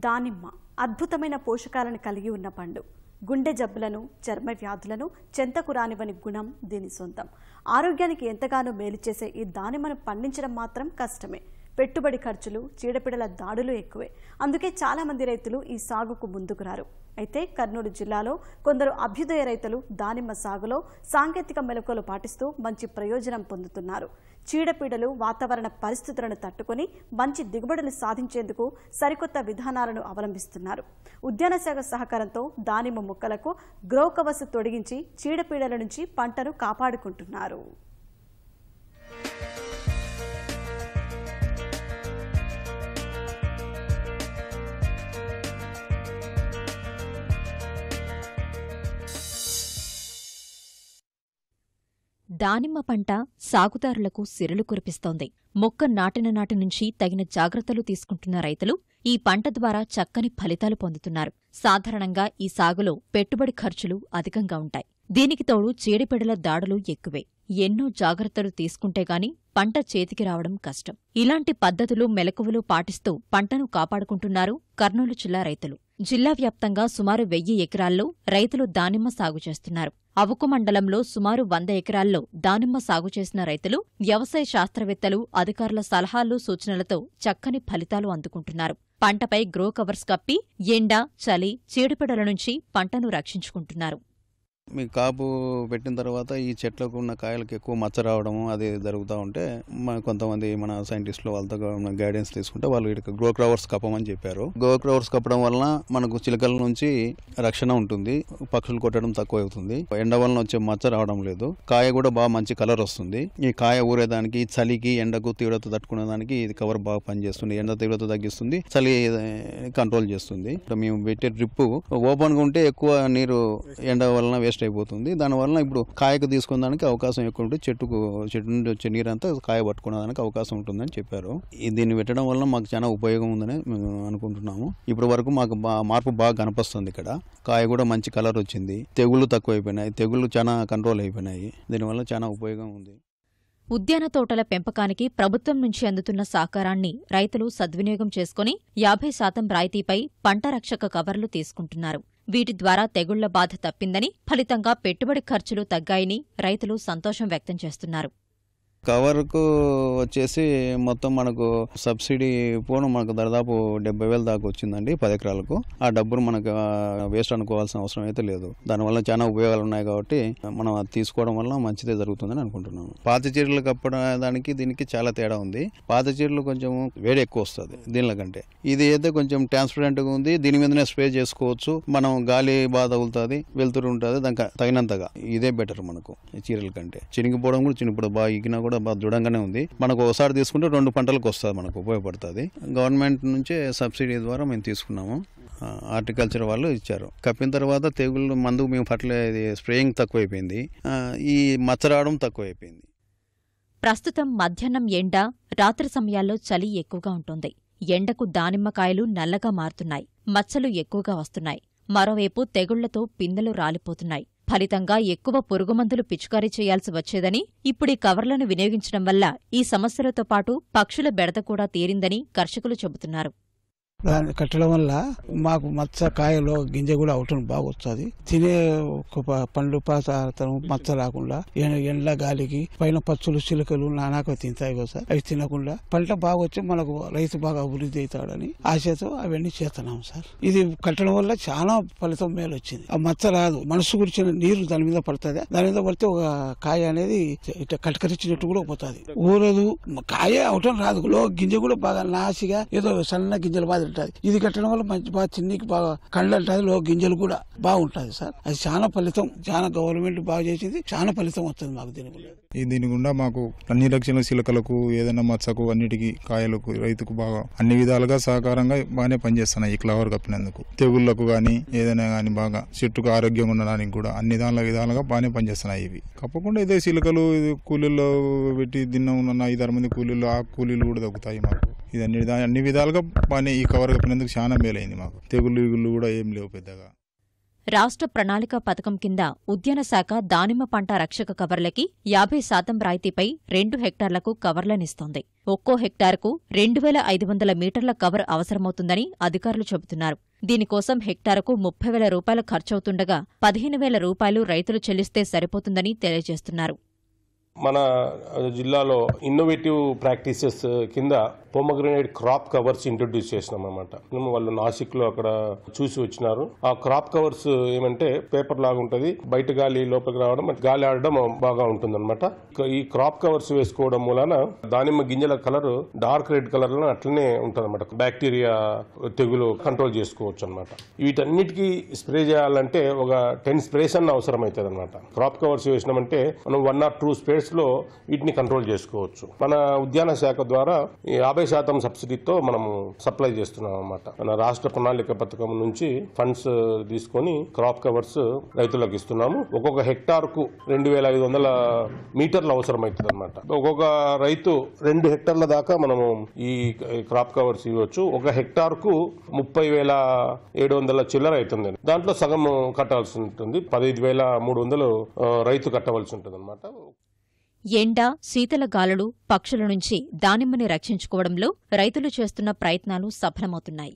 దానిమ్మ అద్భుతమైన పోషకాలను కలిగి ఉన్న పండు. గుండె జబ్బులను, చర్మ వ్యాధులను చెంతకు రానివ్వని గుణం దీని సొంతం. ఆరోగ్యానికి ఎంతగానో మేలు చేసే ఈ దానిమ్మను పండించడం మాత్రం కష్టమే. పెట్టుబడి ఖర్చులు, చీడపీడల దాడులు ఎక్కువే. అందుకే చాలా మంది రైతులు ఈ సాగుకు ముందుకు రారు. అయితే కర్నూలు జిల్లాలో కొందరు అభ్యుదయ రైతులు దానిమ్మ సాగులో సాంకేతిక మెలకువలు పాటిస్తూ మంచి ప్రయోజనం పొందుతున్నారు. చీడపీడలు, వాతావరణ పరిస్థితులను తట్టుకొని మంచి దిగుబడులు సాధించేందుకు సరికొత్త విధానాలను అవలంబిస్తున్నారు. ఉద్యాన శాఖ సహకారంతో దానిమ్మ మొక్కలకు గ్రో కవర్స్ తొడిగించి చీడపీడల నుంచి పంటను కాపాడుకుంటున్నారు. దానిమ్మ పంట సాగుదారులకు సిరులు కురిపిస్తోంది. మొక్క నాటిన నాటి నుంచి తగిన జాగ్రత్తలు తీసుకుంటున్న రైతులు ఈ పంట ద్వారా చక్కని ఫలితాలు పొందుతున్నారు. సాధారణంగా ఈ సాగులో పెట్టుబడి ఖర్చులు అధికంగా ఉంటాయి. దీనికి తోడు చీడపీడల దాడులు ఎక్కువే. ఎన్నో జాగ్రత్తలు తీసుకుంటేగాని పంట చేతికి రావడం కష్టం. ఇలాంటి పద్ధతులు, మెలకువలు పాటిస్తూ పంటను కాపాడుకుంటున్నారు కర్నూలు జిల్లా రైతులు. జిల్లా వ్యాప్తంగా సుమారు 1000 ఎకరాల్లో రైతులు దానిమ్మ సాగు చేస్తున్నారు. అవుకు మండలంలో సుమారు 100 ఎకరాల్లో దానిమ్మ సాగు చేసిన రైతులు వ్యవసాయ శాస్త్రవేత్తలు, అధికారుల సలహాలు, సూచనలతో చక్కని ఫలితాలు అందుకుంటున్నారు. పంటపై గ్రో కవర్స్ కప్పి ఎండ, చలి, చీడపీడల నుంచి పంటను రక్షించుకుంటున్నారు. మీ కాపు పెట్టిన తర్వాత ఈ చెట్లకు ఉన్న కాయలకు ఎక్కువ మచ్చ రావడము అది జరుగుతూ ఉంటే కొంతమంది మన సైంటిస్టులు వాళ్ళతో గైడెన్స్ తీసుకుంటే వాళ్ళు ఇక్కడ గ్రో కవర్స్ కప్పమని చెప్పారు. గ్రో కవర్స్ కప్పడం వలన మనకు చిలకల నుంచి రక్షణ ఉంటుంది, పక్షులు కొట్టడం తక్కువ అవుతుంది, ఎండ వలన వచ్చే మచ్చ రావడం లేదు, కాయ కూడా బాగా మంచి కలర్ వస్తుంది. ఈ కాయ ఊరేదానికి, చలికి, ఎండకు తీవ్రత తట్టుకునే దానికి ఇది కవర్ బాగా పనిచేస్తుంది. ఎండ తీవ్రత తగ్గిస్తుంది, చలి కంట్రోల్ చేస్తుంది. మేము పెట్టే డ్రిప్ ఓపెన్ గా ఉంటే ఎక్కువ నీరు ఎండ వలన వేస్ట్ అయిపోతుంది. దానివల్ల ఇప్పుడు కాయకు తీసుకునేదానికి అవకాశం ఎక్కువ ఉంటుంది. చెట్టు నుండి వచ్చే నీరంతా కాయ పట్టుకునేదానికి అవకాశం ఉంటుందని చెప్పారు. దీన్ని పెట్టడం వల్ల మాకు చాలా ఉపయోగం ఉందని మేము అనుకుంటున్నాము. ఇప్పటి వరకు మాకు మార్పు బాగా కనిపిస్తుంది. ఇక్కడ కాయ కూడా మంచి కలర్ వచ్చింది, తెగుళ్లు తక్కువ అయిపోయినాయి, తెగుళ్లు చాలా కంట్రోల్ అయిపోయినాయి. దీనివల్ల చాలా ఉపయోగం ఉంది. ఉద్యాన తోటల పెంపకానికి ప్రభుత్వం నుంచి అందుతున్న సహకారాన్ని రైతులు సద్వినియోగం చేసుకుని 50% రాయితీపై పంట రక్షక కవర్లు తీసుకుంటున్నారు. వీటి ద్వారా తెగుళ్ల బాధ తప్పిందని, ఫలితంగా పెట్టుబడి ఖర్చులు తగ్గాయని రైతులు సంతోషం వ్యక్తం చేస్తున్నారు. కవర్కు వచ్చేసి మొత్తం మనకు సబ్సిడీ పోను మనకు దాదాపు 70,000 దాకా వచ్చిందండి 10 ఎకరాలకు. ఆ డబ్బును మనకు వేస్ట్ అనుకోవాల్సిన అవసరం అయితే లేదు. దానివల్ల చాలా ఉపయోగాలు ఉన్నాయి కాబట్టి మనం అది తీసుకోవడం వల్ల మంచిదే జరుగుతుందని అనుకుంటున్నాము. పాత చీరలు కప్పడానికి దీనికి చాలా తేడా ఉంది. పాత చీరలు కొంచెం వేడి ఎక్కువ వస్తుంది దీనికంటే. ఇది అయితే కొంచెం ట్రాన్స్పరెంట్ గా ఉంది. దీని మీదనే స్ప్రే చేసుకోవచ్చు. మనం గాలి బాగా తగులుతుంది, వెలుతురు ఉంటుంది, దానికి తగినంతగా ఇదే బెటర్ మనకు చీరల కంటే. చినిగిపోవడం కూడా చినిగిపోవడం బాగా ఇగినా కూడా బాగా దృఢంగానే ఉంది. మనకు ఒకసారి తీసుకుంటే 2 పంటలకు వస్తుంది, మనకు ఉపయోగపడుతుంది. గవర్నమెంట్ నుంచే సబ్సిడీ ద్వారా మేము తీసుకున్నాము. హార్టికల్చర్ వాళ్ళు ఇచ్చారు. కప్పిన తర్వాత తెగుళ్ళు మందు మేము స్ప్రేయింగ్ తక్కువైపోయింది, ఈ మచ్చ రావడం తక్కువైపోయింది. ప్రస్తుతం మధ్యాహ్నం ఎండ, రాత్రి సమయాల్లో చలి ఎక్కువగా ఉంటుంది. ఎండకు దానిమ్మకాయలు నల్లగా మారుతున్నాయి, మచ్చలు ఎక్కువగా వస్తున్నాయి. మరోవైపు తెగుళ్లతో పిందెలు రాలిపోతున్నాయి. ఫలితంగా ఎక్కువ పురుగుమందులు పిచికారీ చేయాల్సి వచ్చేదని, ఇప్పుడీ కవర్లను వినియోగించడం వల్ల ఈ సమస్యలతో పాటు పక్షుల బెడద కూడా తీరిందని కర్షకులు చెబుతున్నారు. దాన్ని కట్టడం వల్ల మాకు మచ్చ కాయలో గింజ కూడా అవటం బాగా వస్తుంది. తినే పండ్లు పాతనం మచ్చ రాకుండా ఎండ్ల గాలికి పైన పచ్చులు, చిలుకలు నానాక తింటాయి కదా సార్. అవి తినకుండా పంట బాగా వచ్చి మనకు రైతు బాగా అభివృద్ధి అవుతాడని ఆశతో అవన్నీ చేస్తున్నాం సార్. ఇది కట్టడం వల్ల చాలా ఫలితం మేలు వచ్చింది. ఆ మచ్చ రాదు, మనసు గురించిన నీరు దాని మీద పడుతుంది. దాని మీద పడితే ఒక కాయ అనేది ఇట్లా కటకరించినట్టు కూడా పోతుంది, ఊరదు. కాయ అవటం రాదు, గింజ కూడా బాగా నాసిగా ఏదో సన్న గింజలు బాగా. ఇది కట్టడం వల్ల మంచి బాగా చిన్నికి బాగా కళ్ళు అంటుంది, గింజలు కూడా బాగుంటుంది సార్. అది చాలా ఫలితం, చాలా గవర్నమెంట్ బాగా చేసింది, చాలా ఫలితం వస్తుంది మాకు దీని గుండా మాకు అన్ని రక్షణ శిలకలకు, ఏదైనా మచ్చకు, అన్నిటికీ కాయలకు రైతుకు బాగా అన్ని విధాలుగా సహకారంగా బాగానే పనిచేస్తున్నాయి. ఈ క్లవర్ కప్పినందుకు తెగుళ్లకు గానీ ఏదైనా గానీ బాగా చెట్టుకు ఆరోగ్యం ఉండడానికి కూడా అన్ని విధాలుగా బాగానే పనిచేస్తున్నాయి. ఇవి కప్పకుండా ఇదే శిలకలు కూలీల్లో పెట్టి దిన్న ఉన్న 5-6 మంది కూలీలు, ఆ కూలీలు కూడా తగ్గుతాయి మాకు. ఇది అన్ని విధాలుగా బాగానే ఈ కవర్ కప్పినందుకు చాలా మేలైంది మాకు. తెగుళ్ళు కూడా ఏం లేవు పెద్దగా. రాష్ట్ర ప్రణాళిక పథకం కింద ఉద్యాన శాఖ దానిమ్మ పంట రక్షక కవర్లకి 50% రాయితీపై 2 హెక్టార్లకు కవర్లనిస్తోంది. ఒక్కో హెక్టార్కు 2500 మీటర్ల కవర్ అవసరమవుతుందని అధికారులు చెబుతున్నారు. దీనికోసం హెక్టారుకు 30,000 రూపాయలు ఖర్చవుతుండగా 15,000 రూపాయలు రైతులు చెల్లిస్తే సరిపోతుందని తెలియజేస్తున్నారు. మన జిల్లాలో ఇన్నోవేటివ్ ప్రాక్టీసెస్ కింద పొమగ్రనేట్ క్రాప్ కవర్స్ ఇంట్రొడ్యూస్ చేసినాం అన్నమాట. వాళ్ళు నాసిక్లో అక్కడ చూసి వచ్చినారు. ఆ క్రాప్ కవర్స్ ఏమంటే పేపర్ లాగా ఉంటుంది, బయట గాలి లోపలికి రావడం, గాలి ఆడడం బాగా ఉంటుంది అనమాట. ఈ క్రాప్ కవర్స్ వేసుకోవడం మూలన దానిమ్మ గింజల కలర్ డార్క్ రెడ్ కలర్ లో అట్లనే ఉంటుంది అనమాట. బ్యాక్టీరియా తెగులు కంట్రోల్ చేసుకోవచ్చు అనమాట. వీటన్నిటికీ స్ప్రే చేయాలంటే ఒక 10 స్ప్రేస్ అన్న అవసరం అవుతుంది అనమాట. క్రాప్ కవర్స్ వేసినామంటే మనం 1 or 2 స్ప్రేస్ లో వీటిని కంట్రోల్ చేసుకోవచ్చు. మన ఉద్యాన శాఖ ద్వారా 50% సబ్సిడీతో మనము సప్లై చేస్తున్నాం అన్నమాట. మన రాష్ట్ర ప్రణాళిక పథకం నుంచి ఫండ్స్ తీసుకొని క్రాప్ కవర్స్ రైతులకు ఇస్తున్నాము. ఒక్కొక్క హెక్టార్ కు 2,500 మీటర్లు అవసరం అవుతుంది అనమాట. ఒక్కొక్క రైతు 2 హెక్టార్ల దాకా మనము ఈ క్రాప్ కవర్స్ ఇవ్వచ్చు. ఒక హెక్టార్ కు 30,700 చిల్లర అవుతుంది. దాంట్లో సగం కట్టాల్సి ఉంటుంది. 15,300 రైతు కట్టవలసి ఉంటుంది అనమాట. ఎండ, శీతల గాలులు, పక్షుల నుంచి దానిమ్మని రక్షించుకోవడంలో రైతులు చేస్తున్న ప్రయత్నాలు సఫలమవుతున్నాయి.